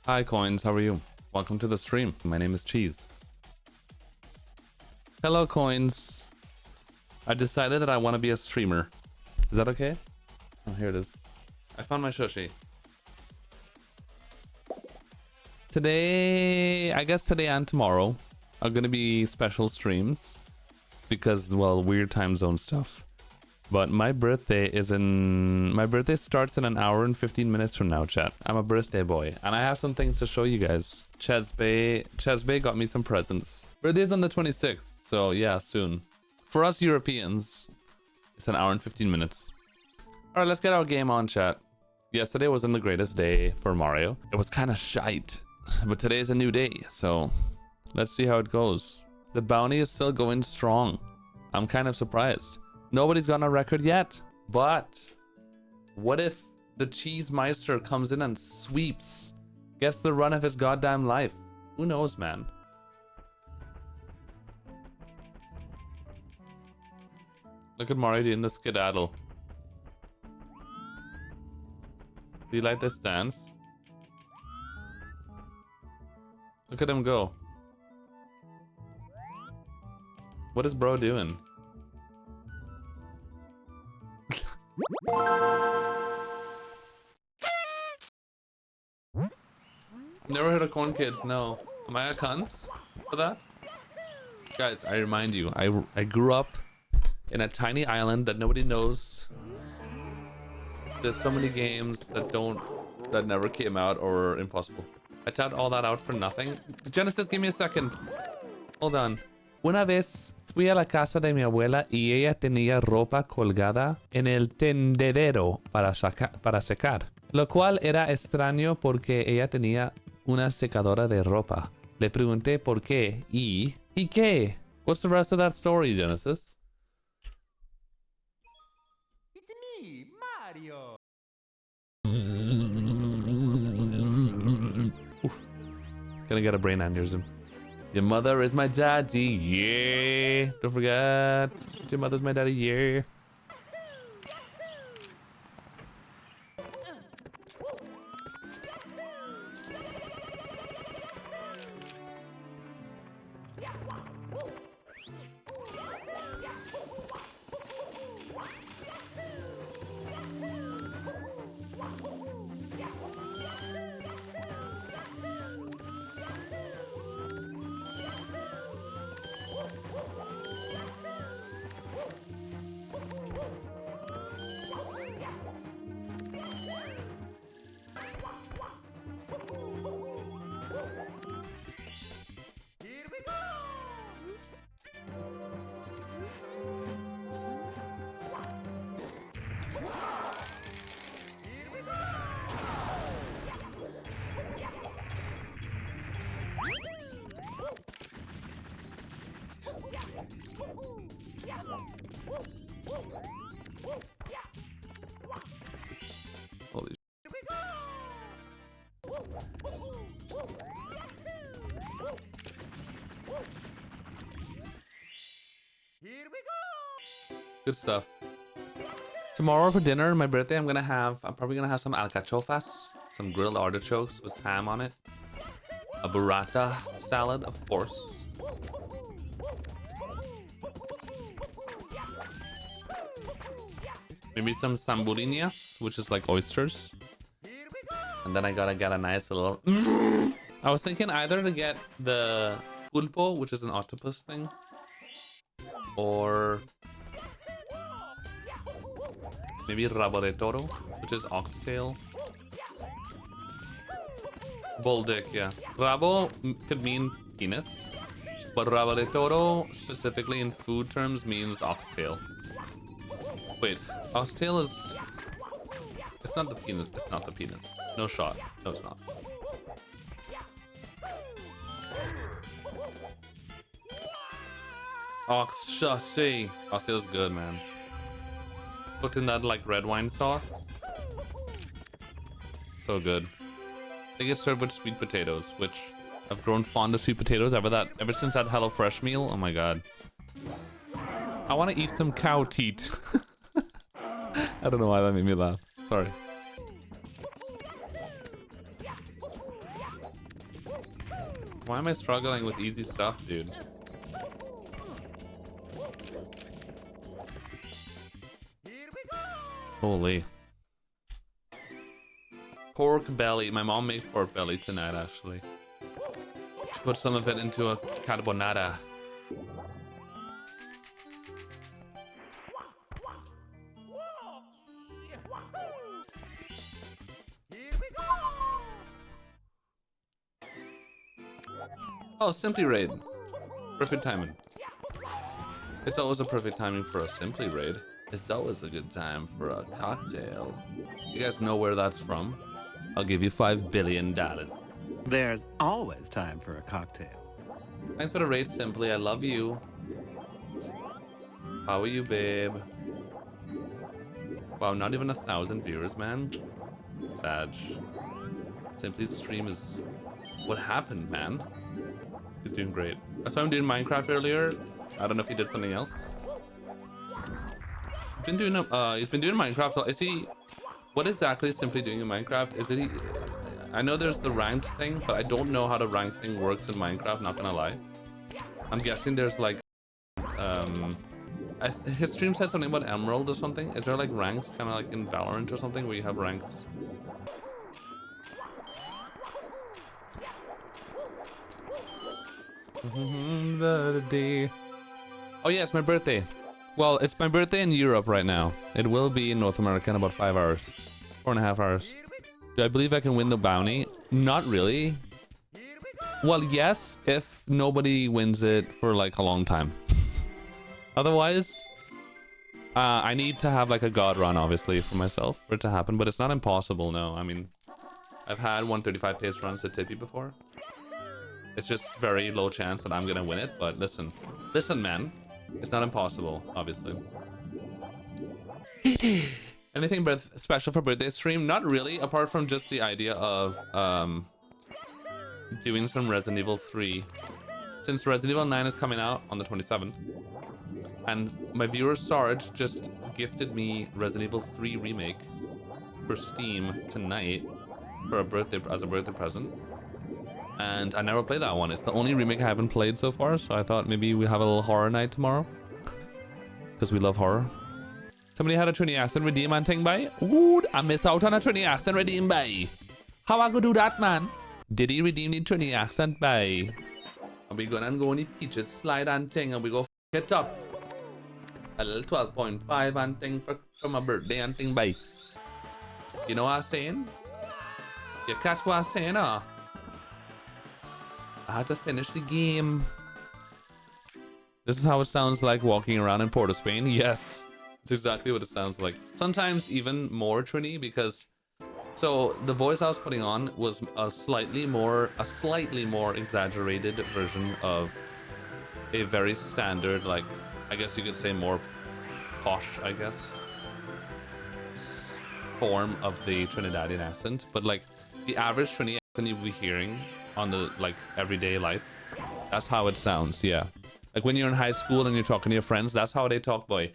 Hi Coins, how are you? Welcome to the stream. My name is Cheese. Hello Coins. I decided that I want to be a streamer. Is that okay? Oh, here it is. I found my Shoshi. Today, I guess today and tomorrow are going to be special streams because, well, weird time zone stuff. But my birthday starts in an hour and 15 minutes from now, chat. I'm a birthday boy and I have some things to show you guys. Chesbay got me some presents. Birthday's on the 26th, so yeah, soon. For us Europeans, it's an hour and 15 minutes. All right, let's get our game on, chat. Yesterday wasn't the greatest day for Mario. It was kind of shite, but today's a new day, so let's see how it goes. The bounty is still going strong. I'm kind of surprised. Nobody's gotten a record yet, but what if the Cheese Meister comes in and sweeps, gets the run of his goddamn life? Who knows, man? Look at Mario doing the skedaddle. Do you like this dance? Look at him go. What is bro doing? Never heard of corn kids, no. Am I a cunt for that? Guys, I remind you, I grew up in a tiny island that nobody knows. There's so many games that never came out or impossible. I tapped all that out for nothing. Genesis, give me a second. Hold on. Una vez fui a la casa de mi abuela y ella tenía ropa colgada en el tendedero para secar. Lo cual era extraño porque ella tenía una secadora de ropa. Le pregunté por qué y qué. What's the rest of that story, Genesis? It's me, Mario. Oof. Gonna get a brain aneurysm. Your mother is my daddy, yeah. Don't forget, your mother's my daddy, yeah. Holy Here we go. good stuff. Tomorrow for dinner, my birthday, I'm probably gonna have some alcachofas, some grilled artichokes with ham on it, a burrata salad, of course. Maybe some samburinas, which is like oysters. And then I gotta get a nice little... I was thinking either to get the pulpo, which is an octopus thing, or maybe rabo de toro, which is oxtail. Bull dick, yeah. Rabo could mean penis, but rabo de toro, specifically in food terms, means oxtail. Wait, oxtail is... It's not the penis. It's not the penis. No shot. No, it's not. Ox shashi. Oxtail's good, man. Put in that like red wine sauce. So good. They get served with sweet potatoes, which I've grown fond of sweet potatoes ever since that HelloFresh meal. Oh my god. I want to eat some cow teat. I don't know why that made me laugh. Sorry. Why am I struggling with easy stuff, dude? Holy. Pork belly. My mom made pork belly tonight, actually. She put some of it into a carbonara. Oh, Simply Raid. Perfect timing. It's always a perfect timing for a Simply Raid. It's always a good time for a cocktail. You guys know where that's from? I'll give you $5 billion. There's always time for a cocktail. Thanks for the raid, Simply. I love you. How are you, babe? Wow, not even 1,000 viewers, man. Sad. Simply's stream is... What happened, man? He's doing great. I saw him doing Minecraft earlier. I don't know if he did something else. He's been doing Minecraft. Is he... What exactly is Simply doing in Minecraft? Is it... I know there's the ranked thing, but I don't know how the ranked thing works in Minecraft, not gonna lie. I'm guessing there's like... his stream said something about Emerald or something. Is there like ranks, kind of like in Valorant or something, where you have ranks? Oh yeah, it's my birthday. Well, it's my birthday in Europe right now. It will be in North America in about 5 hours. 4.5 hours. Do I believe I can win the bounty? Not really. Well, yes, if nobody wins it for like a long time. Otherwise, I need to have like a god run, obviously, for myself for it to happen. But it's not impossible, no. I mean, I've had 135 pace runs at Tippy before. It's just very low chance that I'm gonna win it. But listen, man. It's not impossible, obviously. Anything special for birthday stream? Not really, apart from just the idea of doing some Resident Evil 3. Since Resident Evil 9 is coming out on the 27th. And my viewer Sarge just gifted me Resident Evil 3 Remake for Steam tonight for a birthday, as a birthday present. And I never played that one. It's the only remake I haven't played so far, so I thought maybe we have a little horror night tomorrow. Because we love horror. Somebody had a Trini accent redeem and thing by? Good, I miss out on a Trini accent redeem by. How I go do that, man? Did he redeem the Trini accent by? And we gonna go on the Peaches slide and thing and we go f it up. A little 12.5 and thing for my birthday and thing by. You know what I'm saying? You catch what I'm saying, huh? I had to finish the game. This is how it sounds like walking around in Port of Spain. Yes, it's exactly what it sounds like. Sometimes even more Trini, because so the voice I was putting on was a slightly more exaggerated version of a very standard, like I guess you could say more posh, I guess, form of the Trinidadian accent. But like the average Trini accent you'll be hearing on the like everyday life, that's how it sounds. Yeah, like when you're in high school and you're talking to your friends, that's how they talk, boy.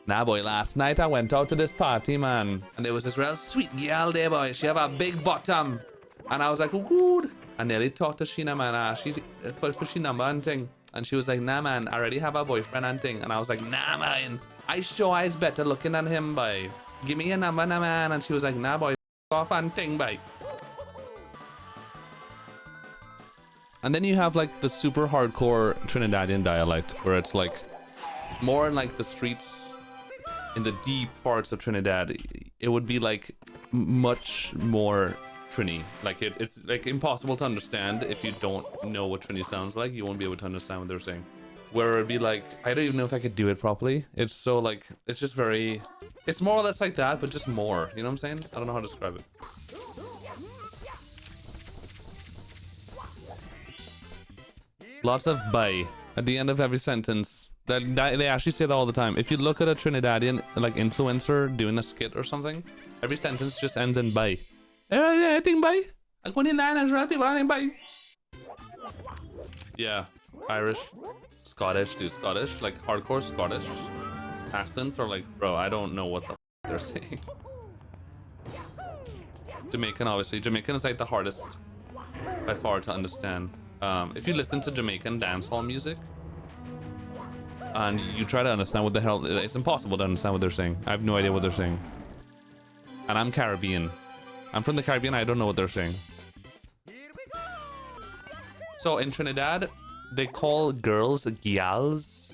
Nah, boy, last night I went out to this party, man, and there was this real sweet girl there, boy. She have a big bottom, and I was like, oh good. I nearly talked to Sheena, man. She for she number and thing, and she was like, nah, man, I already have a boyfriend and thing, and I was like, nah, man, I sure is better looking than him, boy. Give me your number, nah, man. And she was like, nah, boy, off and thing, boy. And then you have like the super hardcore Trinidadian dialect, where it's like more in like the streets in the deep parts of Trinidad. It would be like much more Trini. Like it's like impossible to understand if you don't know what Trini sounds like. You won't be able to understand what they're saying. Where it'd be like, I don't even know if I could do it properly. It's so like, it's just very, it's more or less like that, but just more. You know what I'm saying? I don't know how to describe it. Lots of bye at the end of every sentence. They actually say that all the time. If you look at a Trinidadian like influencer doing a skit or something, every sentence just ends in bye. I think bye. I'm going in line and people I think bye. Yeah, Irish, Scottish, dude, Scottish, like hardcore Scottish accents are like, bro, I don't know what the they're saying. Jamaican, obviously. Jamaican is like the hardest by far to understand. If you listen to Jamaican dancehall music and you try to understand what the hell, it's impossible to understand what they're saying. I have no idea what they're saying. And I'm Caribbean. I'm from the Caribbean. I don't know what they're saying. So in Trinidad, they call girls gyals.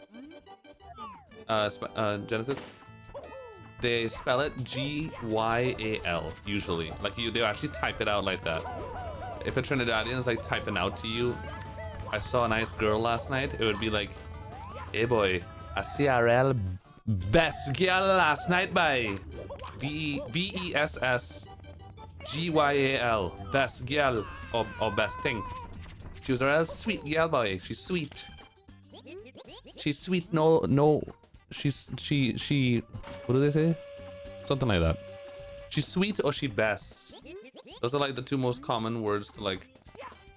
Genesis. They spell it G-Y-A-L usually. Like they actually type it out like that. If a Trinidadian is like typing out to you, I saw a nice girl last night, it would be like, hey boy, I CRL best girl last night by B-E-S-S-G-Y-A-L. Best girl or best thing. She was a real sweet girl boy. She's sweet. She's sweet. No. She. What do they say? Something like that. She's sweet or she best. Those are like the two most common words to like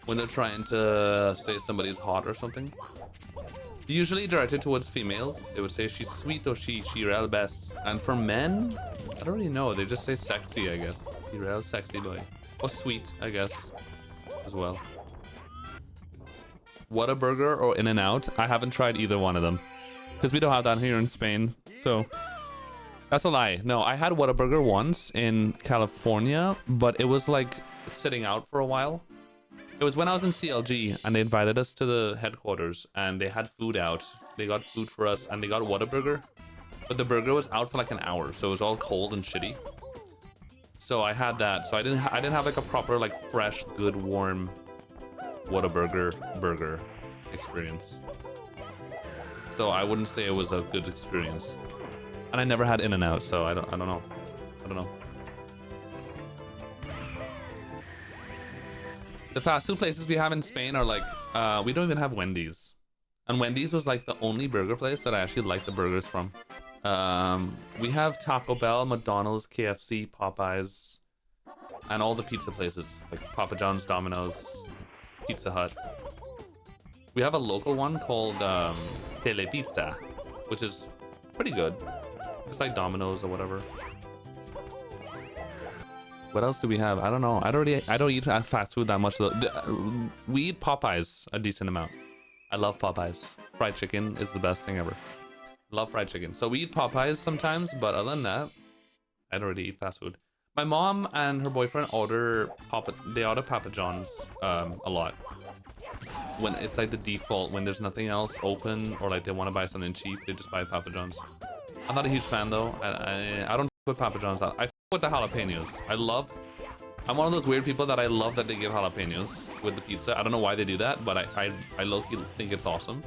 when they're trying to say somebody's hot or something. Usually directed towards females, they would say she's sweet or she real best. And for men, I don't really know. They just say sexy, I guess. She real sexy boy. Or sweet, I guess, as well. Whataburger or In-N-Out? I haven't tried either one of them because we don't have that here in Spain. So that's a lie. No, I had Whataburger once in California, but it was like sitting out for a while. It was when I was in CLG and they invited us to the headquarters and they had food out. They got food for us and they got Whataburger, but the burger was out for like an hour, so it was all cold and shitty. So I had that. So I didn't have like a proper like fresh, good, warm Whataburger burger experience. So I wouldn't say it was a good experience. And I never had In-N-Out, so I don't know. The fast food places we have in Spain are like, we don't even have Wendy's. And Wendy's was like the only burger place that I actually liked the burgers from. We have Taco Bell, McDonald's, KFC, Popeyes, and all the pizza places like Papa John's, Domino's, Pizza Hut. We have a local one called Telepizza, which is pretty good. It's like Domino's or whatever. What else do we have? I don't know. I don't eat fast food that much though. We eat Popeyes a decent amount. I love Popeyes. Fried chicken is the best thing ever. Love fried chicken. So we eat Popeyes sometimes, but other than that, I don't really eat fast food. My mom and her boyfriend order Papa John's a lot. When it's like the default, when there's nothing else open or like they want to buy something cheap, they just buy Papa John's. I'm not a huge fan though. I don't put Papa John's out. I with the jalapenos. I'm one of those weird people that I love that they give jalapenos with the pizza. I don't know why they do that, but I low-key think it's awesome.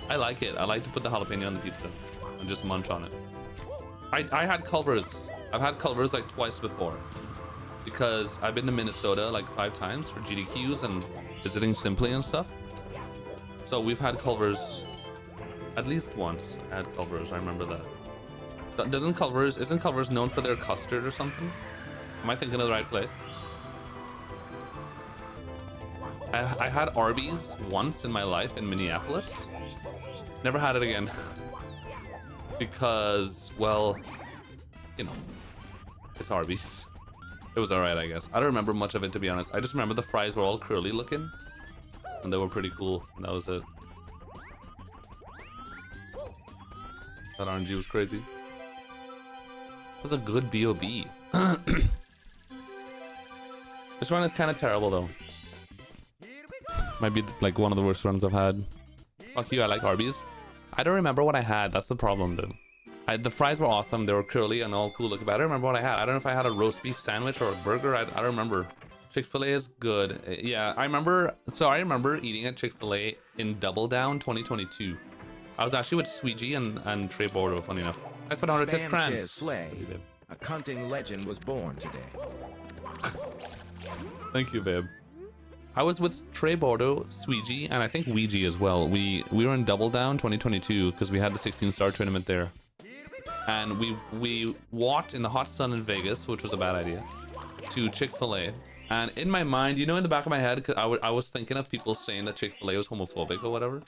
I like it. I like to put the jalapeno on the pizza and just munch on it. I had Culver's. I've had Culver's like twice before because I've been to Minnesota like 5 times for GDQs and visiting Simply and stuff. So we've had Culver's at least once. I had Culver's. I remember that. Isn't Culver's known for their custard or something? Am I thinking of the right place? I had Arby's once in my life in Minneapolis. Never had it again. Because, well, you know, it's Arby's. It was alright, I guess. I don't remember much of it, to be honest. I just remember the fries were all curly looking. And they were pretty cool. And that was it. That RNG was crazy. That was a good B.O.B. This run is kind of terrible, though. Might be like one of the worst runs I've had. Fuck you, I like Arby's. I don't remember what I had. That's the problem, though. The fries were awesome. They were curly and all cool looking, but I don't remember what I had. I don't know if I had a roast beef sandwich or a burger. I don't remember. Chick-fil-A is good. Yeah, I remember eating at Chick-fil-A in Double Down 2022. I was actually with Sweegie and Trey Bordeaux, funny enough. That's for 100 Test Cran. Slay. A cunting legend was born today. Thank you, babe. I was with Trey Bordeaux, Sweegie, and I think Ouija as well. We were in Double Down 2022 because we had the 16-star tournament there. And we walked in the hot sun in Vegas, which was a bad idea, to Chick-fil-A. And in my mind, you know, in the back of my head, cause I was thinking of people saying that Chick-fil-A was homophobic or whatever.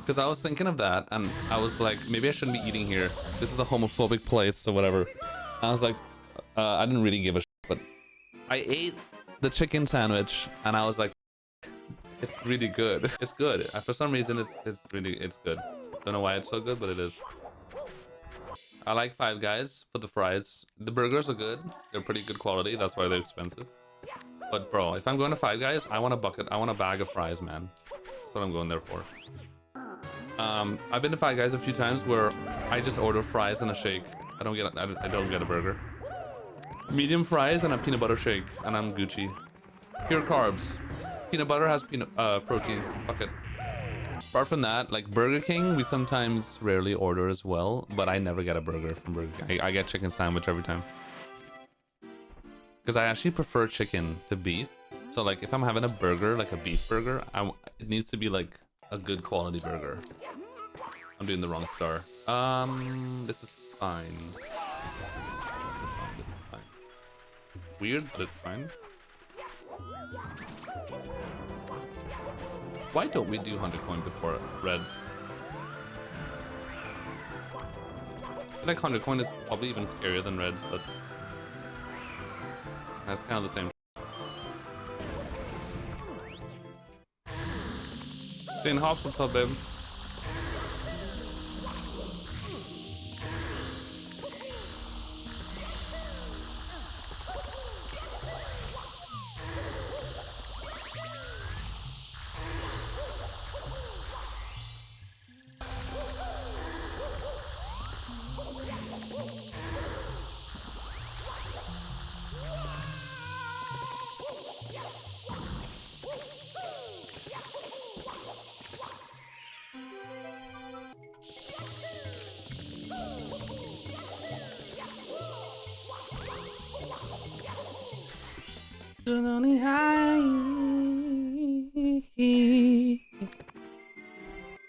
Because I was thinking of that, and I was like, maybe I shouldn't be eating here. This is a homophobic place, or whatever. I was like, I didn't really give a shit, but I ate the chicken sandwich, and I was like, it's really good. It's good. For some reason, it's good. Don't know why it's so good, but it is. I like Five Guys for the fries. The burgers are good. They're pretty good quality. That's why they're expensive. But bro, if I'm going to Five Guys, I want a bucket. I want a bag of fries, man. That's what I'm going there for. I've been to Five Guys a few times where I just order fries and a shake. I don't get a burger. Medium fries and a peanut butter shake, and I'm Gucci. Pure carbs. Peanut butter has protein. Fuck it. Apart from that, like Burger King, we sometimes rarely order as well, but I never get a burger from Burger King. I get chicken sandwich every time. Because I actually prefer chicken to beef. So like if I'm having a burger, like a beef burger, it needs to be like a good quality burger. I'm doing the wrong star. This is fine. This is fine. Weird, but it's fine. Why don't we do 100 coin before reds? I feel like 100 coin is probably even scarier than reds, but that's kind of the same. Seeing Hops, what's up, babe?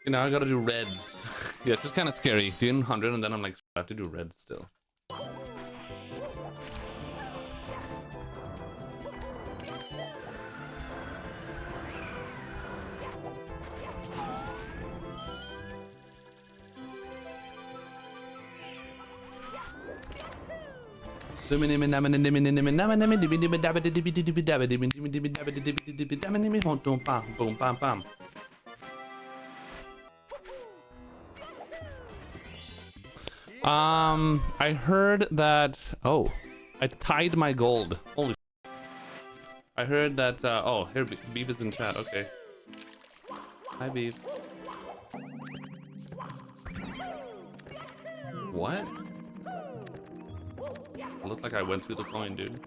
You know, I gotta do reds. Yeah, it's just kind of scary. Doing 100 and then I'm like, I have to do reds still. I heard that. Oh, I tied my gold. Holy. I heard that. Oh, here, Beef is in chat. Okay. Hi, Beef. What? It looked like I went through the coin, dude.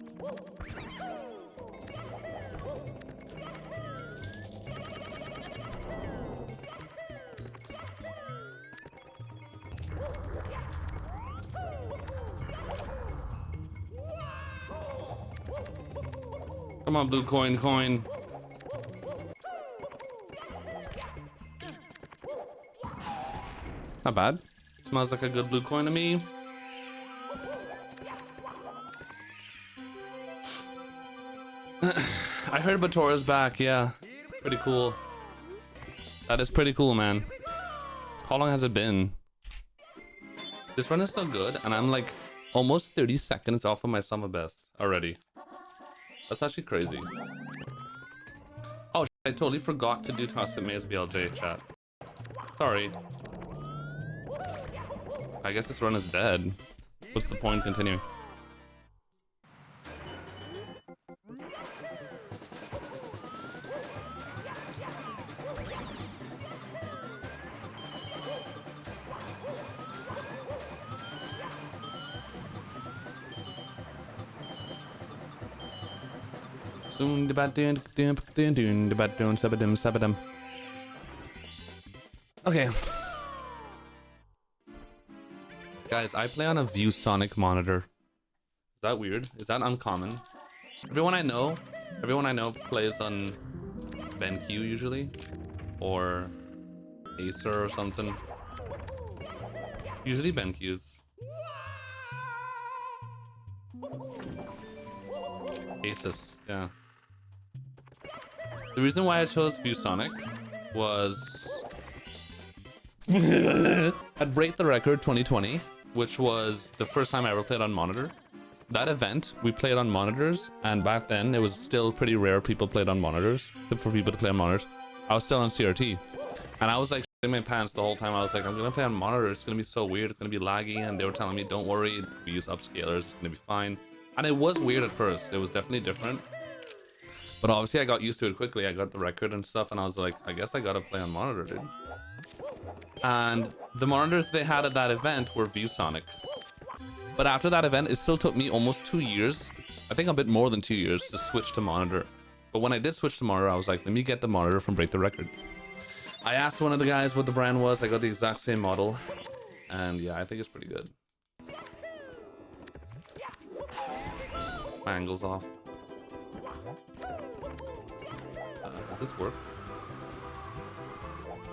Come on, blue coin. Not bad. Smells like a good blue coin to me. I heard Batora's back, yeah. Pretty cool. That is pretty cool, man. How long has it been? This run is so good, and I'm like almost 30 seconds off of my summer best already. That's actually crazy. Oh, I totally forgot to do Toss It Maze BLJ chat. Sorry. I guess this run is dead. What's the point continuing? Okay. Guys, I play on a ViewSonic monitor. Is that weird? Is that uncommon? Everyone I know plays on BenQ usually, or Acer or something. Usually BenQs. Asus, yeah. The reason why I chose ViewSonic was At Break the Record 2020, which was the first time I ever played on monitor. That event, we played on monitors, and back then it was still pretty rare people played on monitors, for people to play on monitors. I was still on CRT, and I was like in my pants the whole time. I was like, I'm gonna play on monitor, it's gonna be so weird, it's gonna be laggy, and they were telling me, don't worry, we use upscalers, it's gonna be fine. And it was weird at first, it was definitely different. But obviously I got used to it quickly, I got the record and stuff, and I was like, I guess I gotta play on monitor, dude. And the monitors they had at that event were ViewSonic. But after that event, it still took me almost 2 years, I think a bit more than 2 years, to switch to monitor. But when I did switch to monitor, I was like, let me get the monitor from Break the Record. I asked one of the guys what the brand was, I got the exact same model, and yeah, I think it's pretty good. My angle's off. Does this work?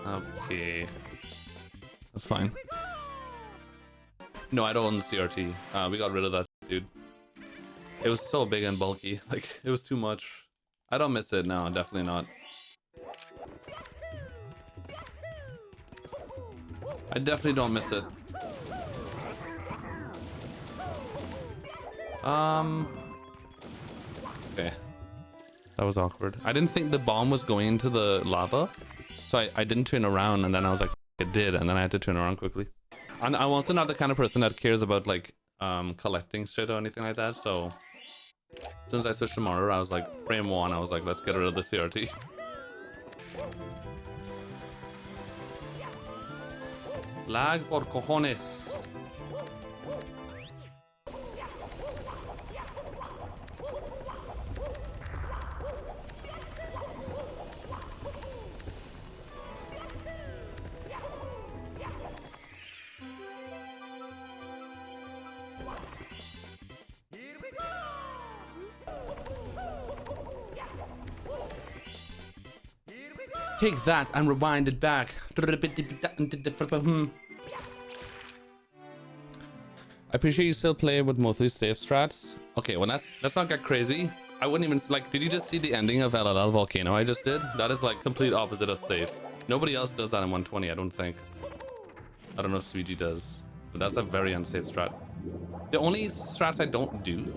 Okay. That's fine. No, I don't own the CRT. We got rid of that, dude. It was so big and bulky. Like, it was too much. I don't miss it, no, definitely not. I definitely don't miss it. Okay. That was awkward. I didn't think the bomb was going into the lava, so I didn't turn around, and then I was like, it did, and then I had to turn around quickly. And I'm also not the kind of person that cares about like collecting shit or anything like that, so as soon as I switched to monitor, I was like, frame 1, I was like, let's get rid of the CRT. Lag por cojones. Take that and rewind it back. I appreciate you still play with mostly safe strats. Okay, well let's not get crazy. I wouldn't even like. Did you just see the ending of LLL Volcano I just did? That is like complete opposite of safe. Nobody else does that in 120. I don't think. I don't know if Suiji does, but that's a very unsafe strat. The only strats I don't do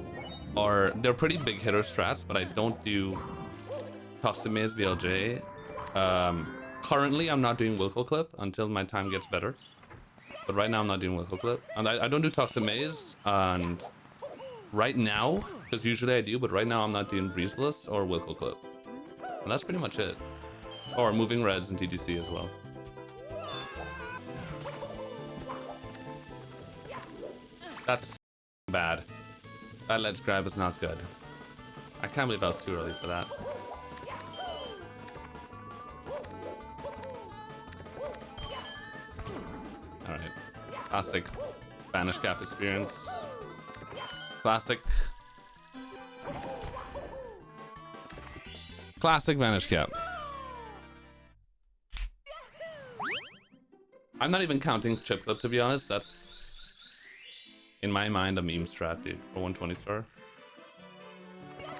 are they're pretty big hitter strats, but I don't do Toxic Maze BLJ. Currently I'm not doing Wilco Clip until my time gets better, but right now I'm not doing Wilco Clip, and I don't do Toxic Maze, and right now, because usually I do, but right now I'm not doing Breezeless or Wilco Clip, and that's pretty much it. Or Moving Reds and TGC as well. That's bad. That ledge grab is not good. I can't believe I was too early for that. Alright. Classic Vanish Gap experience. Classic. Classic Vanish Gap. I'm not even counting chip clip, to be honest. That's, in my mind, a meme strat, dude, for 120 star.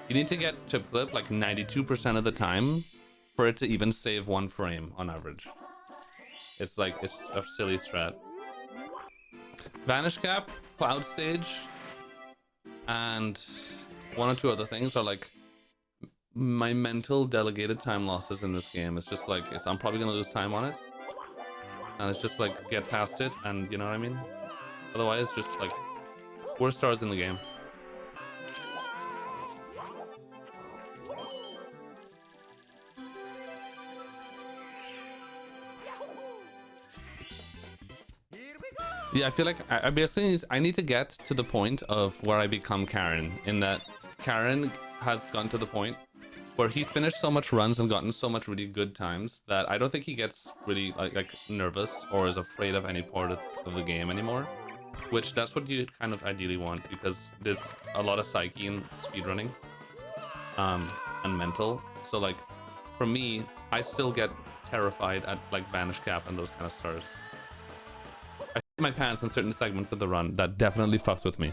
You need to get chip clip like 92% of the time for it to even save 1 frame on average. It's like, it's a silly strat. Vanish Cap, Cloud Stage, and 1 or 2 other things are like my mental delegated time losses in this game. It's just like, I'm probably gonna lose time on it. And it's just like, get past it, and you know what I mean? Otherwise, just like, worst stars in the game. Yeah, I feel like I basically need to get to the point of where I become Karen, in that Karen has gone to the point where he's finished so much runs and gotten so much really good times that I don't think he gets really like nervous or is afraid of any part of the game anymore, which that's what you kind of ideally want, because there's a lot of psyche in speedrunning and mental. So like for me, I still get terrified at like Vanish Cap and those kind of stars. I shit my pants in certain segments of the run. That definitely fucks with me.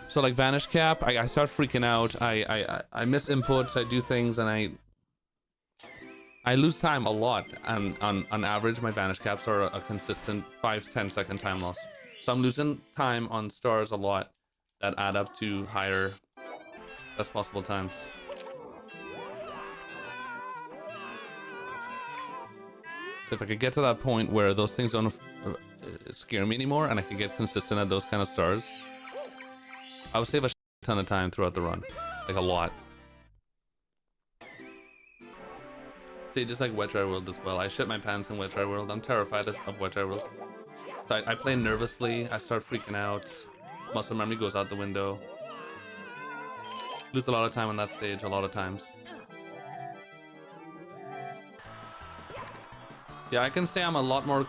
So like Vanish Cap, I start freaking out. I miss inputs, I do things, and I lose time a lot, and on average, my vanish caps are a consistent 5-10 second time loss. So I'm losing time on stars a lot that add up to higher, best possible times. So if I could get to that point where those things don't scare me anymore, and I can get consistent at those kind of stars, I would save a ton of time throughout the run, like a lot. Just like Wet Dry World as well. I shit my pants in Wet Dry World. I'm terrified of Wet Dry World. So I play nervously. I start freaking out. Muscle memory goes out the window. Lose a lot of time on that stage, a lot of times. Yeah, I can say I'm a lot more.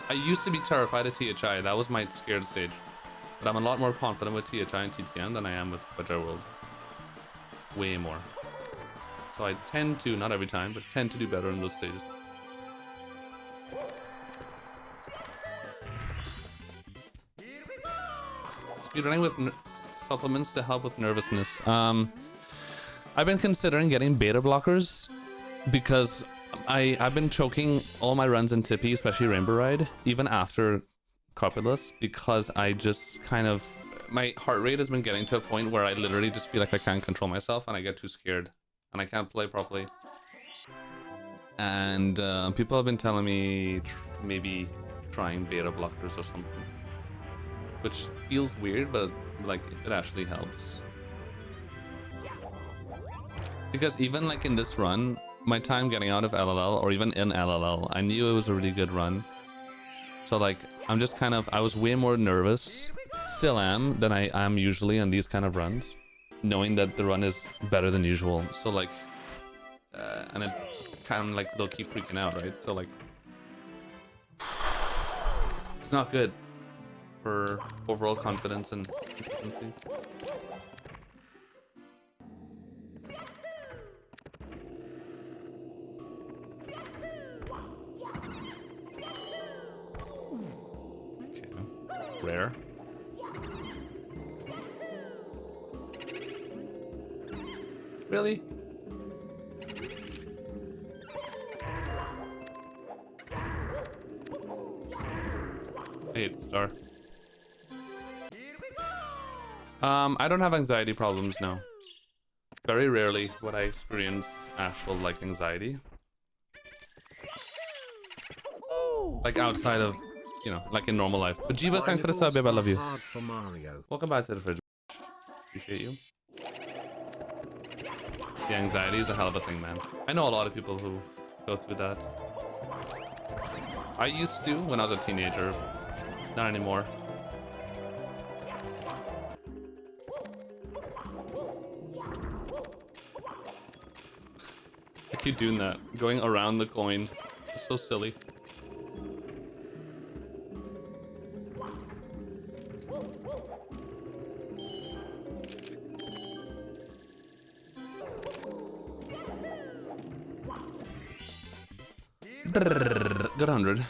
I used to be terrified of THI. That was my scared stage. But I'm a lot more confident with THI and TTN than I am with Wet Dry World. Way more. So I tend to, not every time, but tend to do better in those stages. Speedrunning with supplements to help with nervousness. I've been considering getting beta blockers because I've been choking all my runs in Tippy, especially Rainbow Ride, even after Carpulus, because I just kind of, my heart rate has been getting to a point where I literally just feel like I can't control myself and I get too scared. And I can't play properly. And people have been telling me maybe trying beta blockers or something. Which feels weird, but like it actually helps. Because even like in this run, my time getting out of LLL or even in LLL, I knew it was a really good run. So like I'm just kind of, I was way more nervous, still am, than I am usually on these kind of runs, knowing that the run is better than usual. So like and it's kind of like low-key freaking out, right? So like it's not good for overall confidence and consistency. Okay, rare. Really? I hate the star. I don't have anxiety problems now. Very rarely would I experience actual like anxiety. Like outside of, you know, like in normal life. But Jeebus, thanks for the sub, babe. I love you. Welcome back to the fridge. Appreciate you. The anxiety is a hell of a thing, man. I know a lot of people who go through that. I used to when I was a teenager. Not anymore. I keep doing that. Going around the coin. It's so silly. Good 100.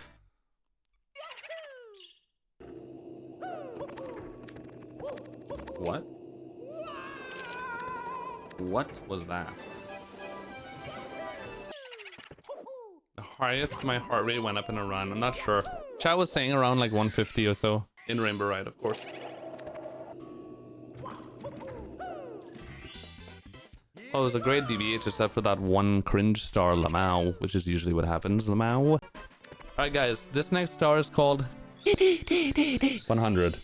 What? What was that? The highest my heart rate went up in a run. I'm not sure. Chat was saying around like 150 or so. In Rainbow Ride, of course. Oh, it was a great DBH except for that one cringe star, Lamau, which is usually what happens, Lamau. Alright guys, this next star is called 100.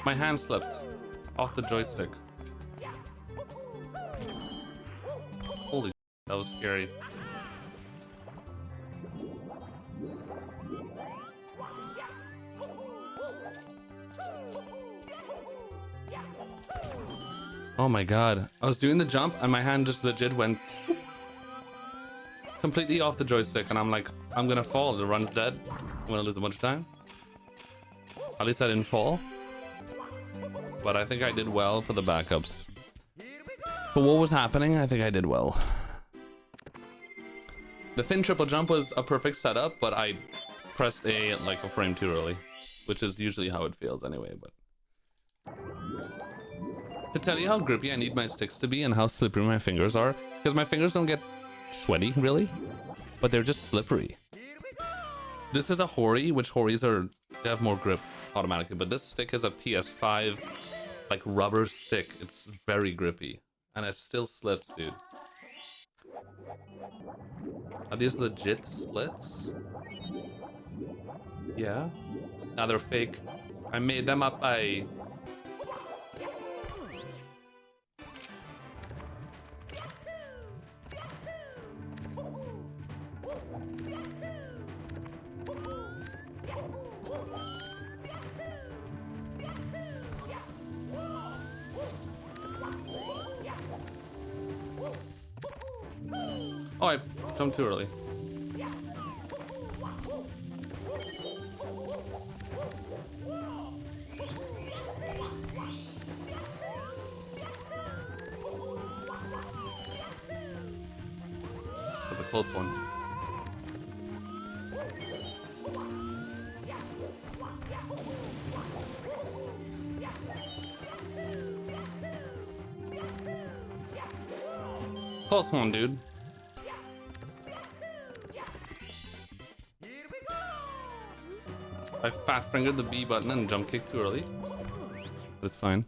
My hand slipped off the joystick. Holy shit, that was scary. Oh my god. I was doing the jump and my hand just legit went completely off the joystick and I'm like, I'm gonna fall. The run's dead. I'm gonna lose a bunch of time. At least I didn't fall. But I think I did well for the backups. For what was happening, I think I did well. The fin triple jump was a perfect setup, but I pressed A like a frame too early, which is usually how it feels anyway, but... To tell you how grippy I need my sticks to be and how slippery my fingers are, because my fingers don't get sweaty, really, but they're just slippery. This is a Hori, which Horis are, they have more grip automatically, but this stick is a PS5, like rubber stick. It's very grippy, and it still slips, dude. Are these legit splits? Yeah. Now they're fake. I made them up by... Oh, I jumped too early. That's a close one. Close one, dude. I fat fingered the B button and jump kicked too early. That's fine.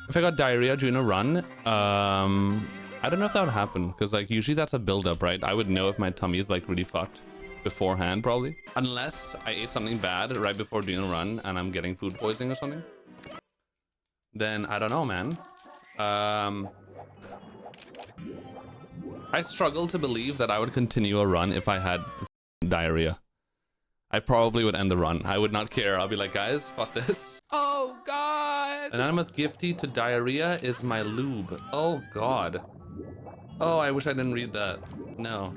If I got diarrhea during a run, I don't know if that would happen, because like usually that's a build-up, right? I would know if my tummy is like really fucked beforehand, probably. Unless I ate something bad right before doing a run and I'm getting food poisoning or something. Then I don't know, man. I struggle to believe that I would continue a run if I had diarrhea. I probably would end the run. I would not care. I'll be like, guys, fuck this. Oh, God. Anonymous gifty to diarrhea is my lube. Oh, God. Oh, I wish I didn't read that. No.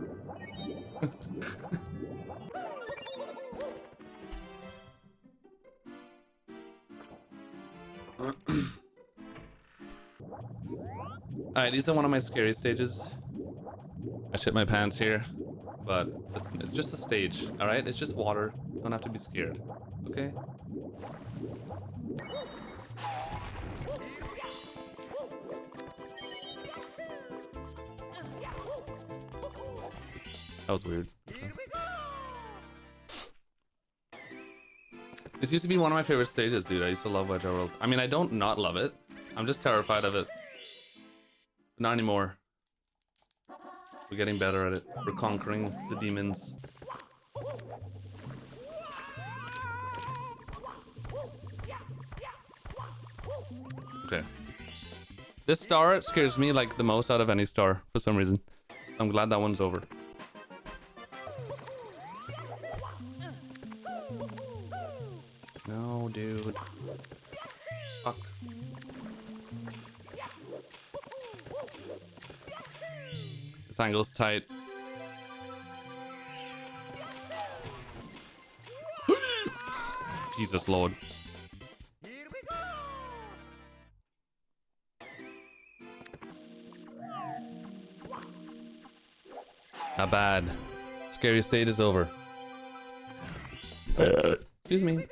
Alright, these are one of my scary stages. I shit my pants here, but it's just a stage, alright? It's just water. You don't have to be scared, okay? That was weird. Okay. This used to be one of my favorite stages, dude. I used to love Wedge World. I mean, I don't not love it. I'm just terrified of it. But not anymore. We're getting better at it. We're conquering the demons. Okay. This star scares me like the most out of any star for some reason. I'm glad that one's over. No, dude. Fuck. This angle's tight. Jesus Lord. Not bad. Scary stage is over. Excuse me.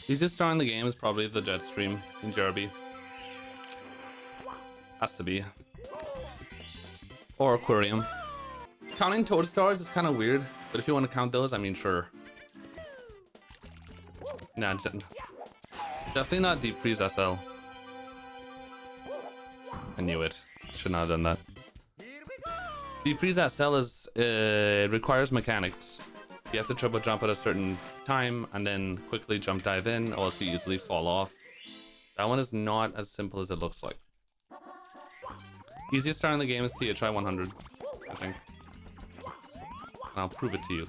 Easiest star in the game is probably the jet stream in Jerby. Has to be. Or aquarium. Counting toad stars is kind of weird, but if you want to count those, I mean, sure. Nah, definitely not deep freeze SL. I knew it. Should not have done that. Deep freeze SL is requires mechanics. You have to triple jump at a certain time and then quickly jump dive in, or else you easily fall off. That one is not as simple as it looks like. Easiest star in the game is THI 100, I think. And I'll prove it to you.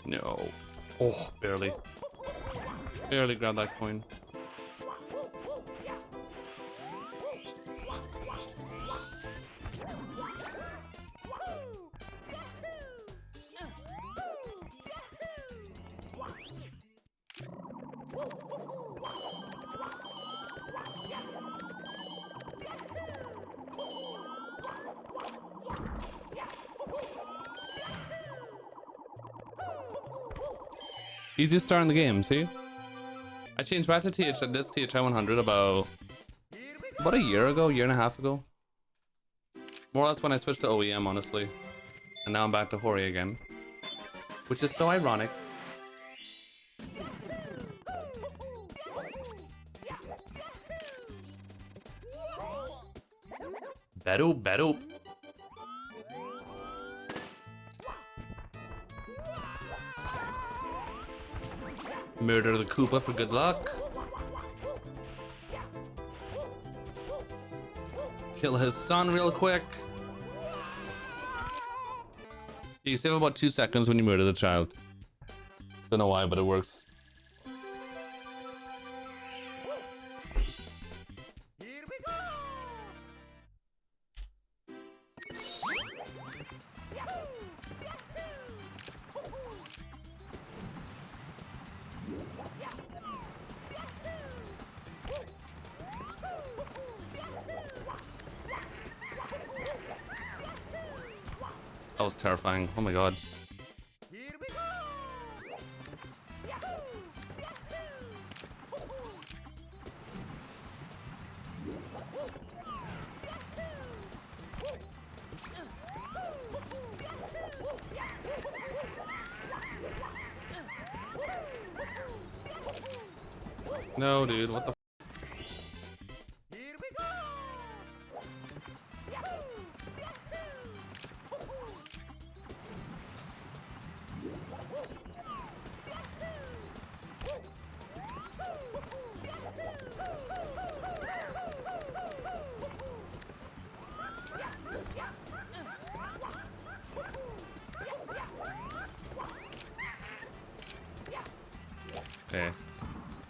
No. Oh, barely. Barely grabbed that coin. Easiest star in the game, see? I changed back to this THI 100 about a year ago, year and a half ago. More or less when I switched to OEM, honestly. And now I'm back to Hori again. Which is so ironic. Bedoop. Murder the Koopa for good luck. Kill his son real quick. You save about 2 seconds when you murder the child. Don't know why, but it works. That was terrifying. Oh my god. No, dude, what the f. Okay.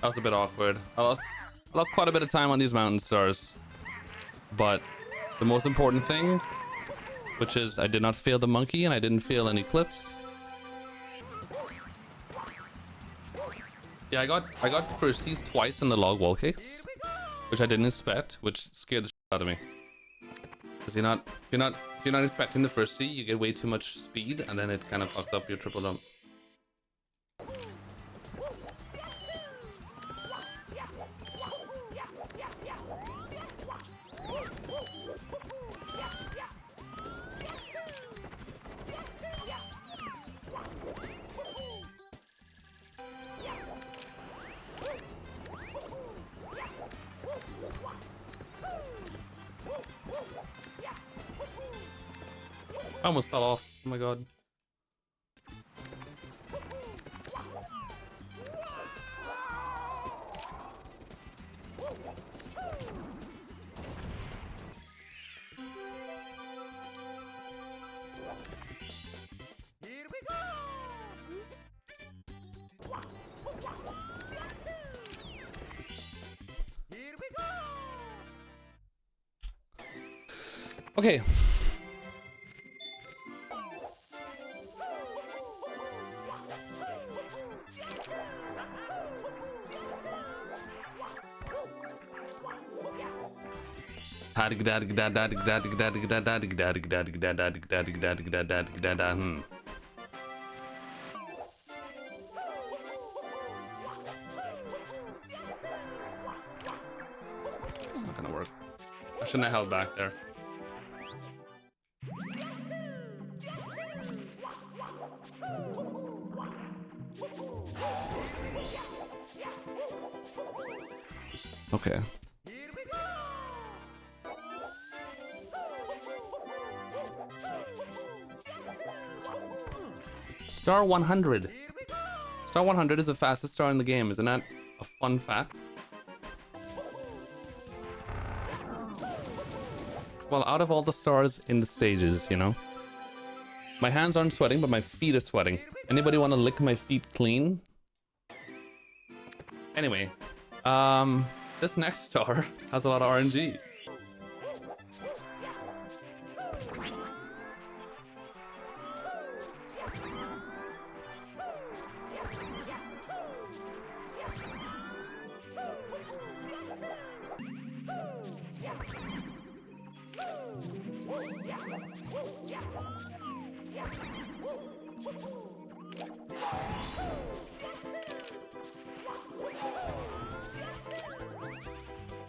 That was a bit awkward. I lost quite a bit of time on these mountain stars. But the most important thing, which is I did not fail the monkey and I didn't fail any clips. Yeah, I got firsties twice in the log wall kicks, which I didn't expect, which scared the shit out of me. Because if you're not expecting the firstie, you get way too much speed and then it kind of fucks up your triple jump. I almost fell off. Oh my god. Okay. It's not gonna work. I shouldn't have held back there. Okay. Star 100. Star 100 is the fastest star in the game. Isn't that a fun fact? Well, out of all the stars in the stages, you know? My hands aren't sweating, but my feet are sweating. Anybody want to lick my feet clean? Anyway, this next star has a lot of RNG.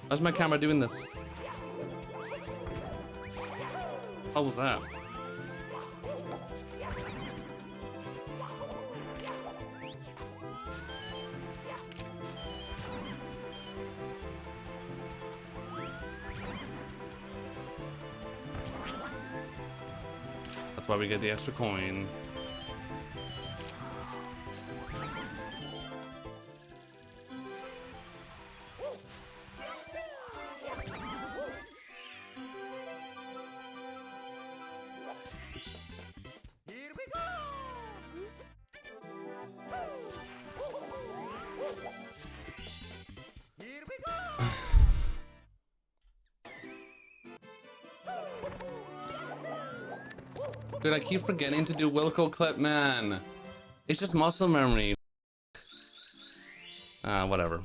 How's my camera doing this? How was that? That's why we get the extra coin. Dude, I keep forgetting to do Wilco clip, man. It's just muscle memory. Whatever.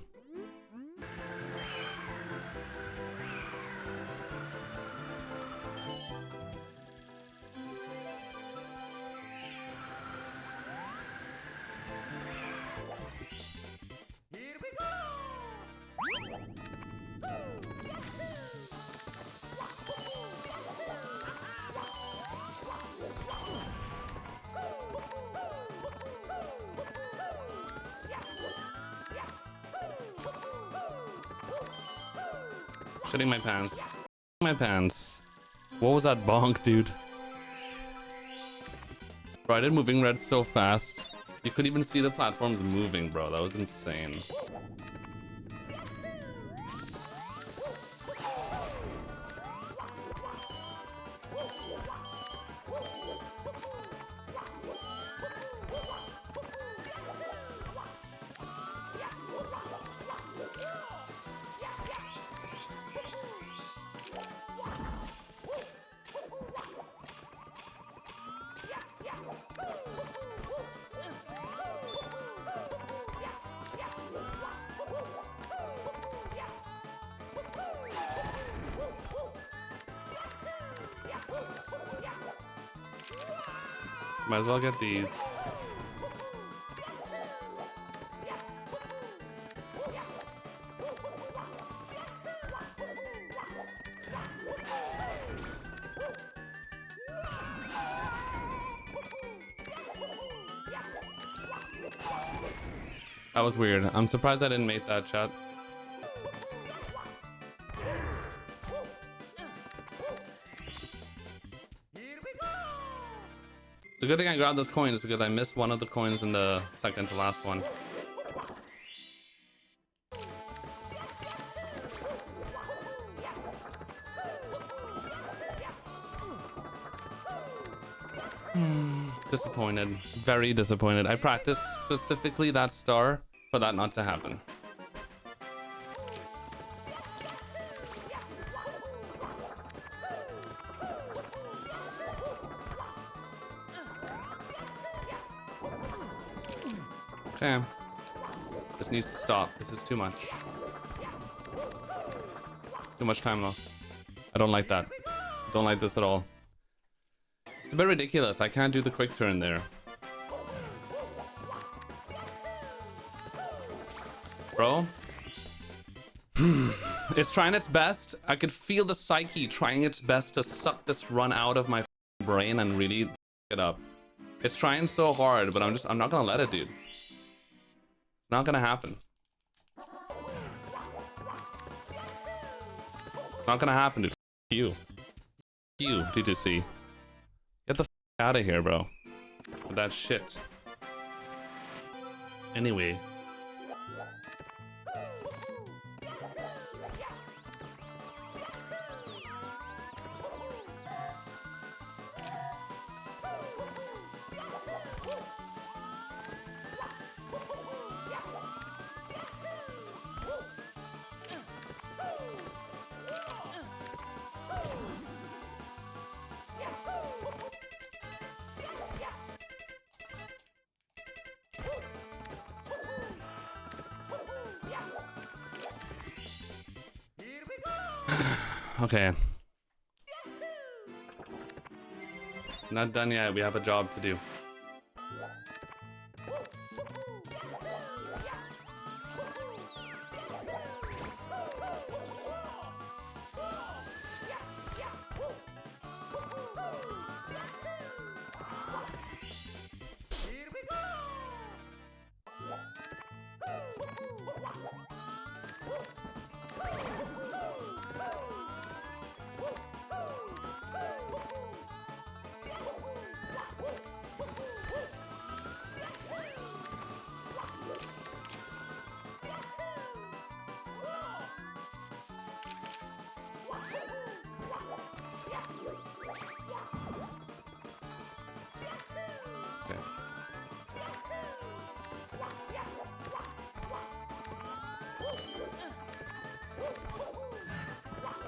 Shitting my pants. My pants. What was that bonk, dude? Bro, I did moving red so fast. You couldn't even see the platforms moving, bro. That was insane. Might as well get these. That was weird. I'm surprised I didn't make that shot. It's a good thing I grabbed those coins because I missed one of the coins in the second to last one. Disappointed. Very disappointed. I practiced specifically that star for that not to happen. Okay. This needs to stop. This is too much. Too much time loss. I don't like that. Don't like this at all. It's a bit ridiculous. I can't do the quick turn there. Bro. It's trying its best. I could feel the psyche trying its best to suck this run out of my brain and really f it up. It's trying so hard, but I'm not gonna let it, dude. It's not gonna happen. It's not gonna happen, dude. You. You, D2C. Get the f out of here, bro. With that shit. Anyway. Okay. Not done yet. We have a job to do.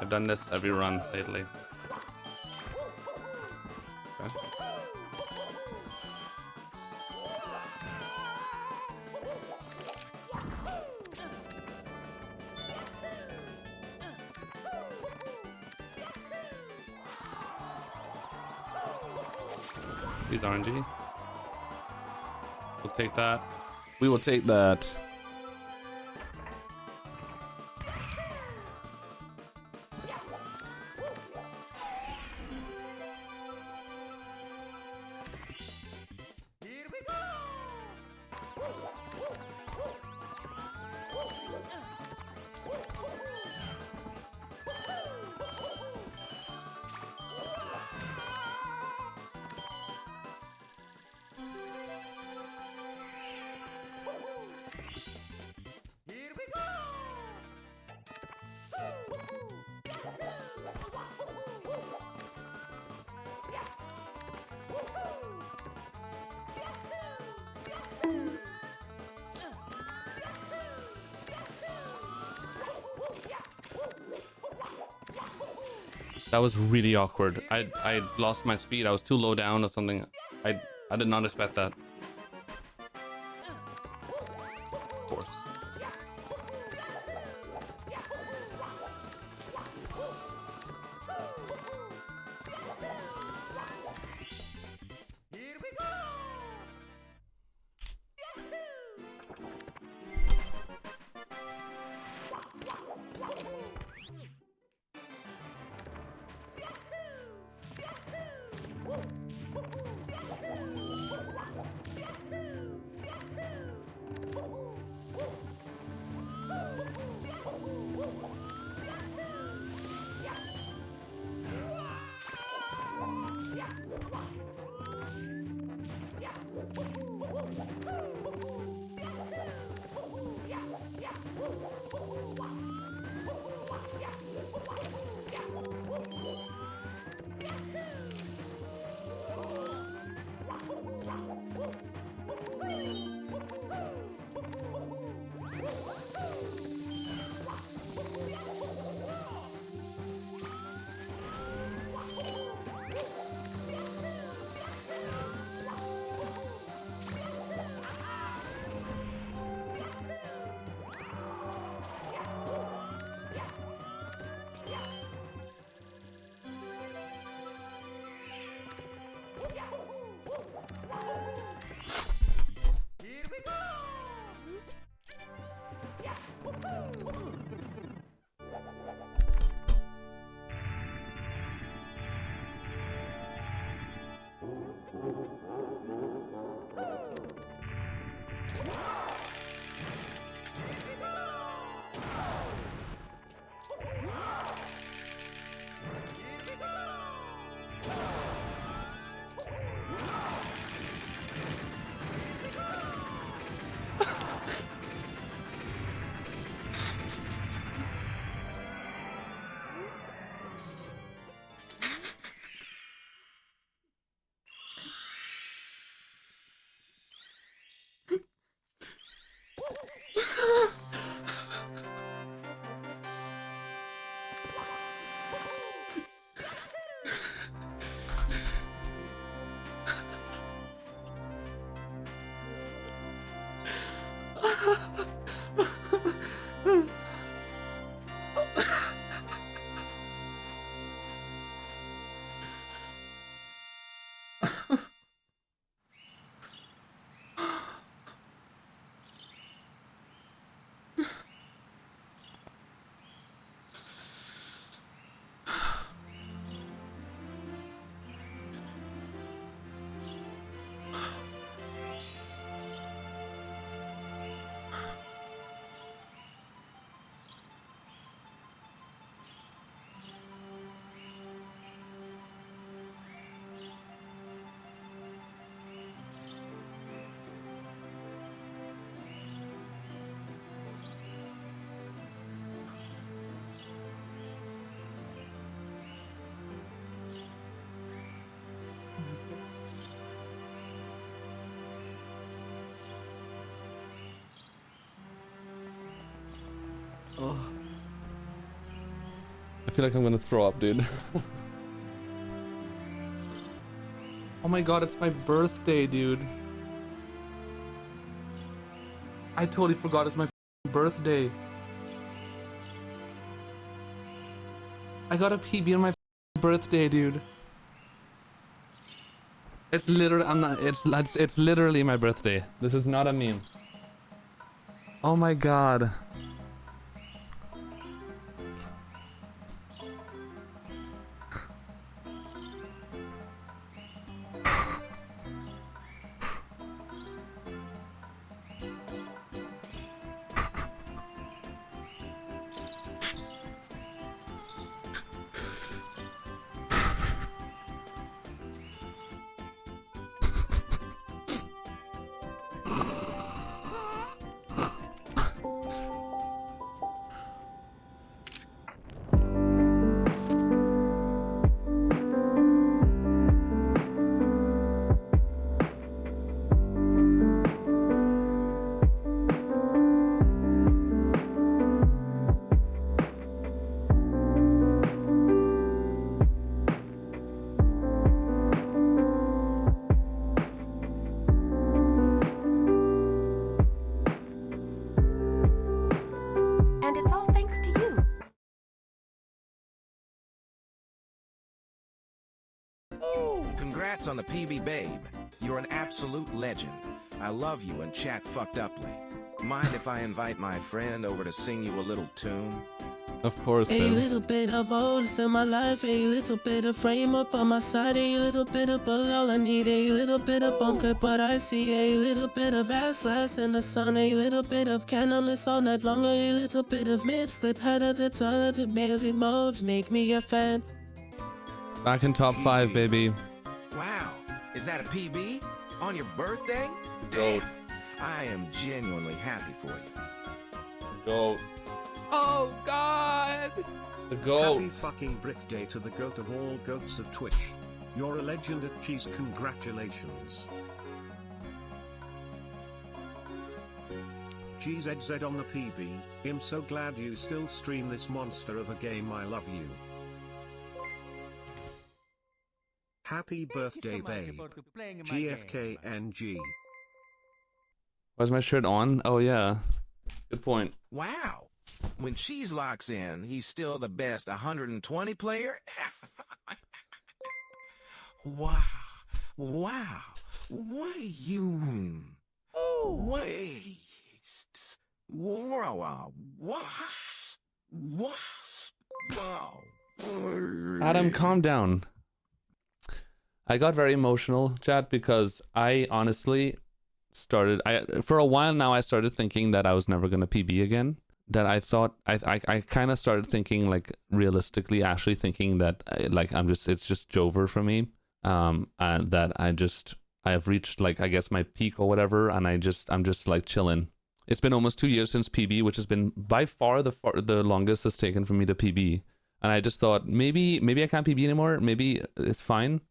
I've done this every run lately. Okay. These RNG. We'll take that. We will take that. That was really awkward. I lost my speed. I was too low down or something. I did not expect that. Of course. I feel like I'm gonna throw up, dude. Oh my god, it's my birthday, dude. I totally forgot it's my birthday. I got a PB on my birthday, dude. It's literally, it's literally my birthday. This is not a meme. Oh my god. And it's all thanks to you. Congrats on the PB, babe. You're an absolute legend. I love you and chat fucked uply. Mind if I invite my friend over to sing you a little tune? Of course, A man. little bit of oldest in my life, a little bit of frame up on my side, a little bit of bug, all I need, a little bit of bunker, but I see a little bit of ass last in the sun, a little bit of candleless all night long, a little bit of mid slip head of the ton of the mailing moves make me a fan. Back in top 5, baby. Wow, is that a PB? On your birthday? Goat. I am genuinely happy for you. Goat. Oh god! The goat. Happy fucking birthday to the goat of all goats of Twitch. You're a legend at cheese, congratulations. GZZ on the PB, I'm so glad you still stream this monster of a game, I love you. Happy birthday, babe. GFKNG. Why's my shirt on? Oh yeah. Good point. Wow. When Cheese locks in, he's still the best 120 player? Wow. Wow. What you... Wait. Wow. What? Wow. Adam, calm down. I got very emotional, chat, because I honestly started... for a while now, I started thinking that I was never going to PB again. That I thought... I kind of started thinking, like, realistically, actually thinking that, like, it's just Jover for me. And that I have reached, like, I guess my peak or whatever, and I'm just, like, chilling. It's been almost 2 years since PB, which has been by far the longest it's taken for me to PB. And I just thought, maybe I can't PB anymore. Maybe it's fine.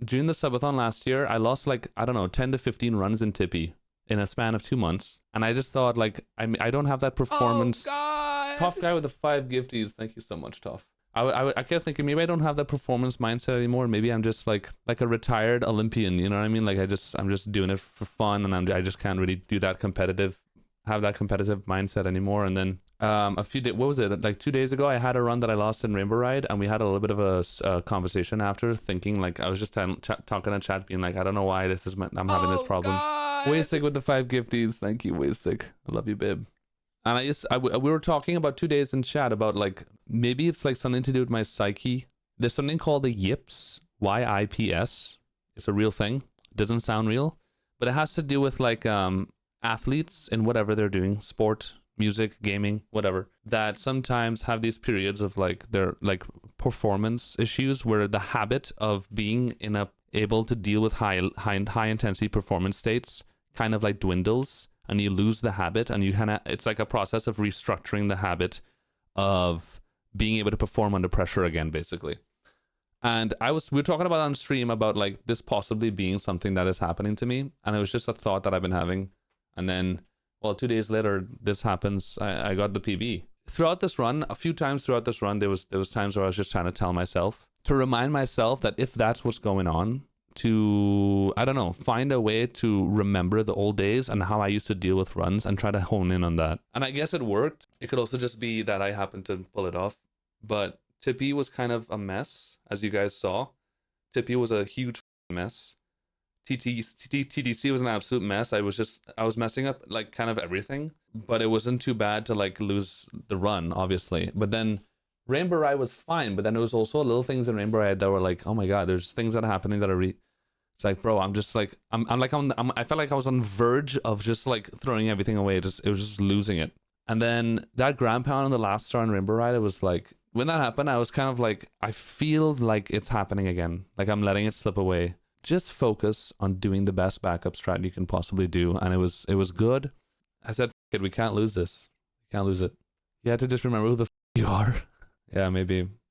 During the subathon last year, I lost, like, I don't know, 10 to 15 runs in Tippy. in a span of 2 months. And I just thought, like, I don't have that performance. Oh, God. Tough guy with the 5 gifties. Thank you so much, Tough. I kept thinking maybe I don't have that performance mindset anymore. Maybe I'm just like a retired Olympian. You know what I mean? Like I'm just doing it for fun, and I just can't really do that have that competitive mindset anymore. And then a few days, what was it? Like 2 days ago, I had a run that I lost in Rainbow Ride, and we had a little bit of a conversation after, thinking like I was just talking to chat, being like, I don't know why I'm having this problem. God. Waysig with the 5 gifties. Thank you, Waysig. I love you, babe. And we were talking about 2 days in chat about like maybe it's like something to do with my psyche. There's something called the yips, YIPS. It's a real thing. It doesn't sound real, but it has to do with like athletes in whatever they're doing, sport, music, gaming, whatever, that sometimes have these periods of like their like performance issues where the habit of being able to deal with high intensity performance states kind of like dwindles. And you lose the habit, and it's like a process of restructuring the habit of being able to perform under pressure again, basically. And we were talking about on stream about like this possibly being something that is happening to me, and it was just a thought that I've been having. And then, well, 2 days later, this happens. I got the PB. Throughout this run, a few times throughout this run, there was times where I was just trying to tell myself, to remind myself that if that's what's going on, to, I don't know, find a way to remember the old days and how I used to deal with runs and try to hone in on that. And I guess it worked. It could also just be that I happened to pull it off. But Tippy was kind of a mess, as you guys saw. Tippy was a huge mess. TTC was an absolute mess. I was messing up like kind of everything, but it wasn't too bad to like lose the run, obviously. But then Rainbow Ride was fine, but then there was also little things in Rainbow Ride that were like, oh my god, there's things that are happening that are it's like, bro, I'm just like, I felt like I was on the verge of just like throwing everything away. It was just losing it. And then that ground pound on the last star in Rainbow Ride, it was like, when that happened, I was kind of like, I feel like it's happening again. Like I'm letting it slip away. Just focus on doing the best backup strat you can possibly do. And it was good. I said, f it, we can't lose this. We can't lose it. You had to just remember who the f you are. Yeah, maybe